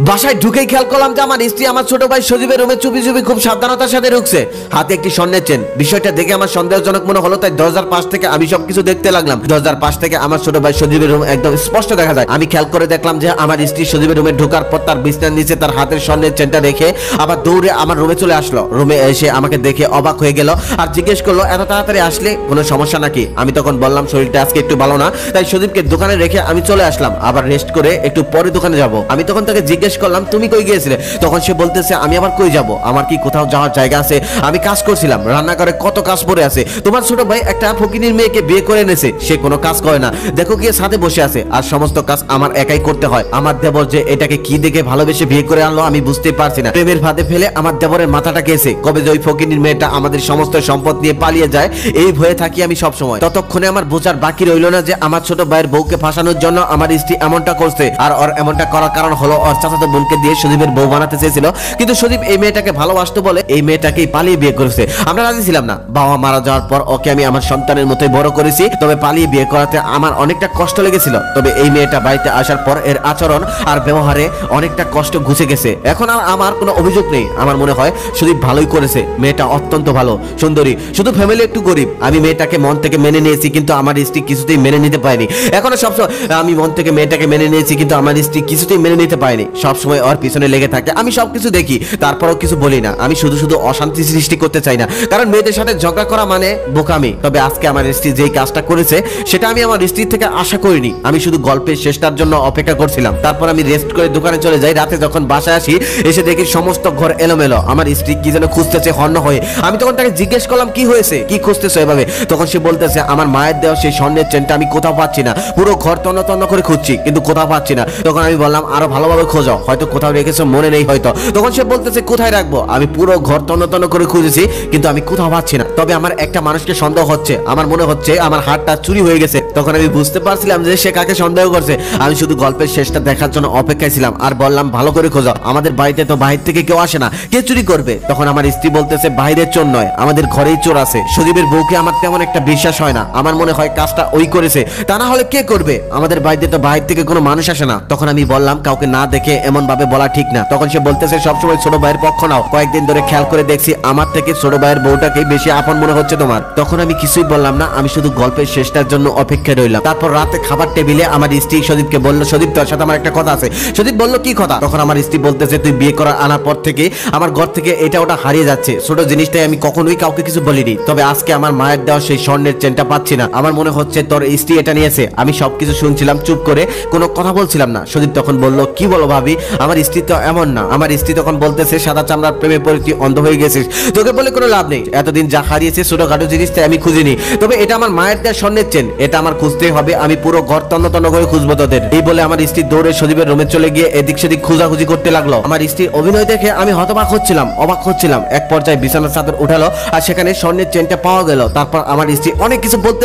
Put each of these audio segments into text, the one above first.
বাসায় ঢুকেই খেয়াল করলাম যে আমার স্ত্রী আমার ছোট ভাই সজীবের রুমে চুপি চুপি খুব সাবধানতার সাথে ঢুকছে, হাতে একটি স্বর্ণের চেন। বিষয়টা দেখে আমার সন্দেহজনক মনে হলো, তাই দরজার পাশ থেকে আমি সবকিছু দেখতে লাগলাম। দরজার পাশ থেকে আমার ছোট ভাই সজীবের রুম একদম স্পষ্ট দেখা যায়। আমি খেয়াল করে দেখলাম যে আমার স্ত্রী সজীবের রুমে ঢোকার পর তার বিছানার নিচে তার হাতের স্বর্ণের চেনটা রেখে আবার দৌড়ে আমার রুমে চলে আসলো। রুমে এসে আমাকে দেখে অবাক হয়ে গেল আর জিজ্ঞেস করলো, এত তাড়াতাড়ি আসলে, কোনো সমস্যা নাকি? আমি তখন বললাম শরীরটা আজকে একটু ভালো না, তাই সজীবকে দোকানে রেখে আমি চলে আসলাম, আবার রেস্ট করে একটু পরে দোকানে যাব। আমি তখন তাকে জিজ্ঞেস করলাম, তুমি কই গিয়েছিলে? তখন সে বলতেছে, আমি আবার কই যাব, আমার কি কোথাও যাওয়ার জায়গা আছে? আমি কাজ করছিলাম, রান্নাঘরে কত কাজ পড়ে আছে। তোমার ছোট ভাই একটা ফকিনীর মেয়েকে বিয়ে করে এনেছে, সে কোনো কাজ করে না, দেখো গিয়ে সাথে বসে আছে, আর সমস্ত কাজ আমার একাই করতে হয়। আমার দেবর যে এটাকে কি দেখে ভালোবেসে বিয়ে করে আনলো আমি বুঝতে পারছি না। প্রেমের ফাঁদে ফেলে আমার দেবরের মাথাটা গেছে, কবে যে ওই ফকিনীর মেয়েটা আমাদের সমস্ত সম্পদ নিয়ে পালিয়ে যায় এই ভয়ে থাকি আমি সব সময়। ততক্ষণে আমার বোঝার বাকি রইল না যে আমার ছোট ভাইয়ের বউকে ফাঁসানোর জন্য আমার স্ত্রী এমনটা করছে, আর ওর এমনটা করার কারণ হলো ওর চাচাতো বোনকে দিয়ে সজীবের বউ বানাতে চেয়েছিল, কিন্তু সজীব এই মেয়েটাকে ভালোবাসতো বলে এই মেয়েটাকেই পালিয়ে বিয়ে করেছে। আমরা রাজি ছিলাম না। বাবা মারা যাওয়ার পর ওকে আমি আমার সন্তানের মতোই বড় করেছি, তবে পালিয়ে বিয়ে করাতে আমার অনেকটা কষ্ট লেগেছিল। তবে এই মেয়েটা বাড়িতে আসার পর এর আচরণ আর ব্যবহারে অনেকটা কষ্ট ঘুষে গেছে। এখন আর আমার কোনো অভিযোগ নেই। আমার মনে হয় সজীব ভালোই করেছে, মেয়েটা অত্যন্ত ভালো, সুন্দরী, শুধু ফ্যামিলি একটু গরিব। আমি মেয়েটাকে মন থেকে মেনে নিয়েছি, কিন্তু আমার স্ত্রী কিছুতেই মেনে নিতে পারেনি। এখনো সবসময় আমি মন থেকে মেয়েটাকে মেনে নিয়েছি, কিন্তু আমার স্ত্রী কিছুতেই মেনে নিতে পারেনি। সবসময় ওর পিছনে লেগে থাকে। আমি সবকিছু দেখি, তারপরও কিছু বলি না। আমি শুধু শুধু অশান্তি সৃষ্টি করতে চাই না, কারণ মেয়েদের সাথে ঝগড়া করা মানে বোকামি। তবে আজকে আমার স্ত্রী যেই কাজটা করেছে সেটা আমি আমার স্ত্রীর থেকে আশা করিনি। আমি শুধু গল্পের শেষটার জন্য অপেক্ষা করছিলাম। তারপর আমি রেস্ট করে দোকানে চলে যাই। রাতে যখন বাসায় আসি এসে দেখি সমস্ত ঘর এলোমেলো। আমার স্ত্রী কি যেন খুঁজতেছে হন্য হয়ে। আমি তখন তাকে জিজ্ঞেস করলাম, কি হয়েছে, কি খুঁজতেছো এভাবে? তখন সে বলতেছে, আমার মায়ের দেওয়া সেই স্বর্ণের চেনটা আমি কোথাও পাচ্ছি না, পুরো ঘর তন্ন তন্ন করে খুঁজছি কিন্তু কোথাও পাচ্ছি না। তখন আমি বললাম, আরো ভালোভাবে খোঁজো, হয়তো কোথাও রেখেছো, মনে নেই হয়তো। তখন সে বলতেছে, কোথায় রাখবো? আমি পুরো ঘর তন্ন তন্ন করে খুঁজেছি কিন্তু আমি কোথাও পাচ্ছি না। তবে আমার একটা মানুষকে সন্দেহ হচ্ছে, আমার মনে হচ্ছে আমার হাতটা চুরি হয়ে গেছে। তখন আমি বুঝতে পারছিলাম যে সে কাকে সন্দেহ করছে। আমি শুধু গল্পের শেষটা দেখার জন্য অপেক্ষায় ছিলাম আর বললাম, ভালো করে খোঁজো, আমাদের বাড়িতে তো বাহির থেকে কেউ আসে না, কে চুরি করবে? তখন আমার স্ত্রী বলতেছে, বাইরের চোর নয়, আমাদের ঘরেই চোর আছে। সজীবের বউকে আমার তেমন একটা বিশ্বাস হয় না, আমার মনে হয় কাজটা ওই করেছে, তা না হলে কে করবে? আমাদের বাড়িতে তো বাহির থেকে কোনো মানুষ আসে না। তখন আমি বললাম, কাউকে না দেখে এমন ভাবে বলা ঠিক না। তখন সে বলতেছে, সবসময় ছোট ভাইয়ের পক্ষ নাও, কয়েকদিন ধরে খেয়াল করে দেখছি আমার থেকে ছোট ভাইয়ের বউটাকে বেশি আপন মনে হচ্ছে তোমার। তখন আমি কিছুই বললাম না, আমি শুধু গল্পের শেষটার জন্য অপেক্ষায় রইলাম। তারপর রাতে খাবার টেবিলে আমার স্ত্রী সজীবকে বলল, সজীব তোর সাথে আমার একটা কথা আছে। সজীব বলল, কি কথা? তখন আমার স্ত্রী বলতেছে, তুই বিয়ে করার আনার পর থেকে আমার ঘর থেকে এটা ওটা হারিয়ে যাচ্ছে, ছোট জিনিসটাই আমি কখনোই কাউকে কিছু বলিনি, তবে আজকে আমার মায়ের দেওয়া সেই স্বর্ণের চেনটা পাচ্ছি না, আমার মনে হচ্ছে তোর স্ত্রী এটা নিয়েছে। আমি সবকিছু শুনছিলাম চুপ করে, কোনো কথা বলছিলাম না। সজীব তখন বলল, কি বলো ভাবি, আমার স্ত্রী তো এমন না। আমার স্ত্রী তখন বলতেছে, সাদা চামড়ার প্রেমে পড়ে তুই অন্ধ হয়ে গেছিস, তোকে বলে কোনো লাভ নেই, এতদিন যা হারিয়েছে ছোটখাটো জিনিসটা আমি খুঁজিনি, তবে এটা আমার মায়ের দেওয়া স্বর্ণের চেন, এটা আমার খুঁজতেই হবে, আমি পুরো ঘর তন্ন তন্ন করে খুঁজবো তোদের। এই বলে আমার স্ত্রী দৌড়ে সজীবের রুমে চলে গিয়ে এদিক সেদিক খোঁজাখুঁজি করতে লাগলো। আমার স্ত্রীর অভিনয় দেখে আমি হতবাক হচ্ছিলাম, অবাক হচ্ছিলাম। এক পর্যায়ে বিছানার চাদর উঠালো আর সেখানে স্বর্ণের চেনটা পাওয়া গেল। তারপর আমার স্ত্রী অনেক কিছু বলতে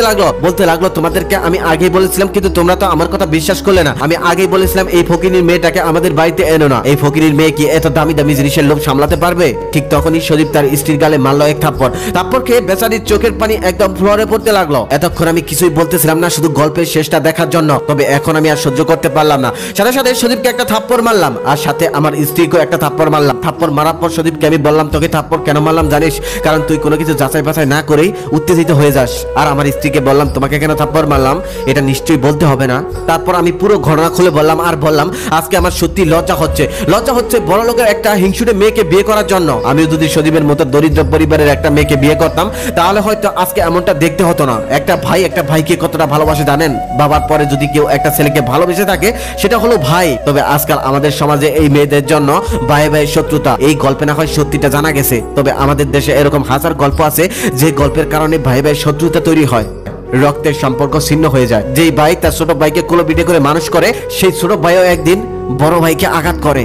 লাগলো, তোমাদেরকে আমি আগেই বলেছিলাম কিন্তু তোমরা তো আমার কথা বিশ্বাস করলে না। আমি আগেই বলেছিলাম এই ফকিনীর মেয়েটাকে আমাদের বাড়িতে এনো না, এই ফকিনীর মেয়ে কি এত দামি দামি জিনিসের লোভ সামলাতে পারবে? ঠিক তখনই সজীব তার স্ত্রীর গালে মারলো এক থাপ্পড় খেয়ে বেচারির চোখের পানি একদম ফ্লোরে পড়তে লাগলো। এতক্ষণ আমি কিছুই বলতেছিলাম না, শুধু গল্পের শেষটা দেখার জন্য। তবে এখন আমি আর সহ্য করতে পারলাম না, সাথে সাথে সজীবকে একটা থাপ্পড় মারলাম আর সাথে আমার স্ত্রীকেও একটা থাপ্পড় মারলাম। থাপ্পড় মারার পর সজীবকে আমি বললাম, তোকে থাপ্পড় কেন মারলাম জানিস? কারণ তুই কোনো কিছু যাচাই বাছাই না করেই উত্তেজিত হয়ে যাস। আর আমার স্ত্রীকে বললাম, তোমাকে কেন থাপ্পড় মারলাম এটা নিশ্চয়ই বলতে হবে না। তারপর আমি পুরো ঘটনা খুলে বললাম আর বললাম, আজকে আমার সত্যি লজ্জা হচ্ছে বড় লোকের একটা হিংসুটে মেয়েকে বিয়ে করার জন্য। আমিও যদি সজীবের মতো দরিদ্র পরিবারের একটা মেয়েকে বিয়ে করতাম তাহলে হয়তো আজকে এমনটা দেখতে হতো না। একটা ভাইকে কতটা ভালোবাসে জানেন? বাবার পরে যদি কেউ একটা ছেলেকে ভালোবেসে থাকে সেটা হলো ভাই। তবে আজকাল আমাদের সমাজে এই মেয়েদের জন্য ভাই শত্রুতা। এই গল্পে না হয় সত্যিটা জানা গেছে, তবে আমাদের দেশে এরকম হাজার গল্প আছে যে গল্পের কারণে ভাই শত্রুতা তৈরি হয়, রক্তের সম্পর্ক ছিন্ন হয়ে যায়। যেই ভাই তার ছোট ভাইকে কোলে পিঠে করে মানুষ করে, সেই ছোট ভাইও একদিন বড় ভাইকে আঘাত করে।